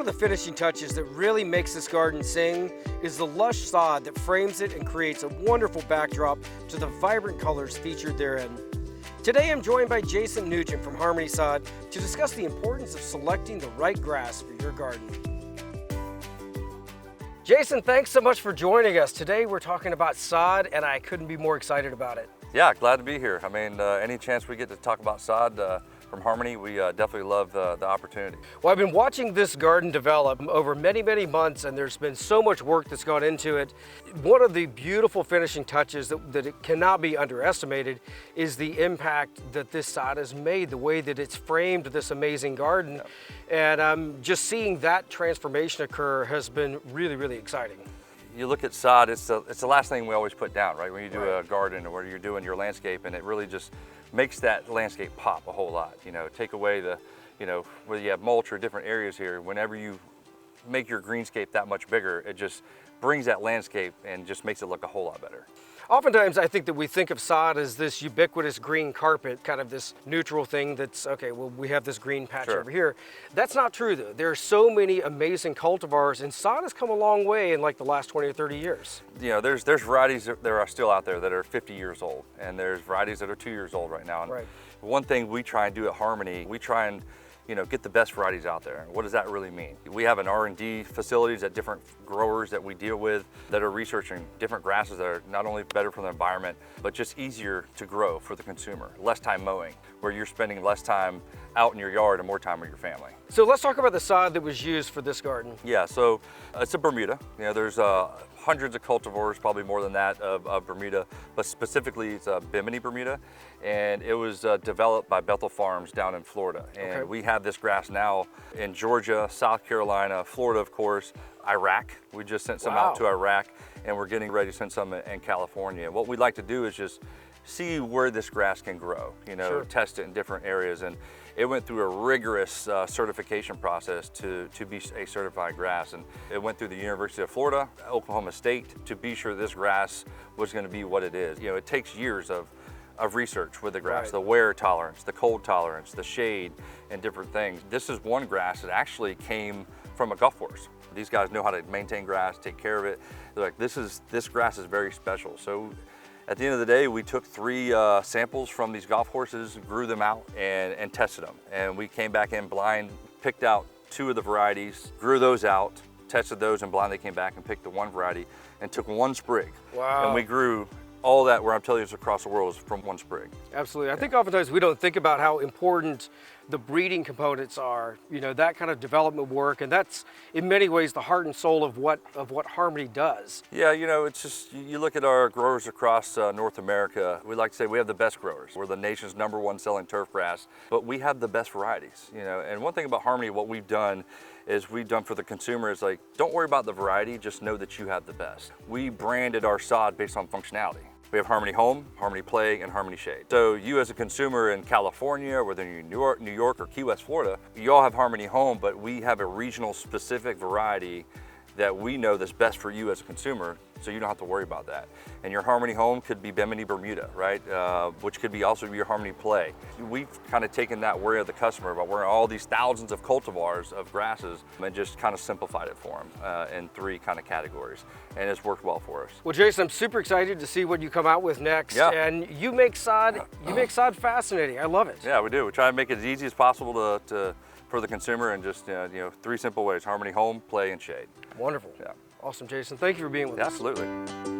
of the finishing touches that really makes this garden sing is the lush sod that frames it and creates a wonderful backdrop to the vibrant colors featured therein. Today I'm joined by Jason Nugent from Harmony Sod to discuss the importance of selecting the right grass for your garden. Jason, thanks so much for joining us. Today we're talking about sod and I couldn't be more excited about it. Yeah, glad to be here. I mean, any chance we get to talk about sod from Harmony, we definitely love the opportunity. Well, I've been watching this garden develop over many months, and there's been so much work that's gone into it. One of the beautiful finishing touches that it cannot be underestimated is the impact that this sod has made, the way that it's framed this amazing garden. And just seeing that transformation occur has been really exciting. You look at sod, it's the last thing we always put down, right? When you do a garden or you're doing your landscape, and it really just makes that landscape pop a whole lot. You know, take away the, whether you have mulch or different areas here, whenever you make your greenscape that much bigger, it just brings that landscape and just makes it look a whole lot better. Oftentimes I think that we think of sod as this ubiquitous green carpet, kind of this neutral thing that's, okay, well, we have this green patch over here. That's not true though. There are so many amazing cultivars, and sod has come a long way in like the last 20 or 30 years. You know, there's varieties that are still out there that are 50 years old, and there's varieties that are 2 years old right now. And one thing we try and do at Harmony, we try and get the best varieties out there. What does that really mean? We have an R&D facilities at different growers that we deal with that are researching different grasses that are not only better for the environment, but just easier to grow for the consumer. Less time mowing, where you're spending less time out in your yard and more time with your family. So let's talk about the sod that was used for this garden. Yeah, so it's a Bermuda. There's hundreds of cultivars, probably more than that, of Bermuda, but specifically it's a Bimini Bermuda, and it was developed by Bethel Farms down in Florida. And we have this grass now in Georgia, South Carolina, Florida, of course, Iraq. We just sent some out to Iraq, and we're getting ready to send some in California. What we'd like to do is just see where this grass can grow, test it in different areas. And it went through a rigorous certification process to be a certified grass. And it went through the University of Florida, Oklahoma State, to be sure this grass was going to be what it is. It takes years of research with the grass, the wear tolerance, the cold tolerance, the shade, and different things. This is one grass that actually came from a golf course. These guys know how to maintain grass, take care of it. They're like, this grass is very special. So at the end of the day, we took 3 samples from these golf courses, grew them out, and tested them. And we came back in blind, picked out 2 of the varieties, grew those out, tested those, and blindly came back and picked the 1 variety and took 1 sprig. Wow. And we grew all that, where I'm telling you, it's across the world, is from 1 sprig. Absolutely. I think oftentimes we don't think about how important the breeding components are, that kind of development work, and that's in many ways the heart and soul of what Harmony does. Yeah, it's just, you look at our growers across North America, we like to say we have the best growers. We're the nation's #1 selling turf grass, but we have the best varieties, And one thing about Harmony, what we've done for the consumer is like, don't worry about the variety, just know that you have the best. We branded our sod based on functionality. We have Harmony Home, Harmony Play, and Harmony Shade. So you as a consumer in California, whether you're in New York or Key West, Florida, you all have Harmony Home, but we have a regional specific variety that we know that's best for you as a consumer, so you don't have to worry about that. And your Harmony Home could be Bimini Bermuda, right? Which could be also your Harmony Play. We've kind of taken that worry of the customer about wearing all these thousands of cultivars of grasses and just kind of simplified it for them in 3 kind of categories. And it's worked well for us. Well, Jason, I'm super excited to see what you come out with next. Yeah. And you make sod fascinating. I love it. Yeah, we do. We try to make it as easy as possible for the consumer, and just 3 simple ways: Harmony Home, Play, and Shade. Wonderful. Yeah. Awesome, Jason. Thank you for being with us. Absolutely.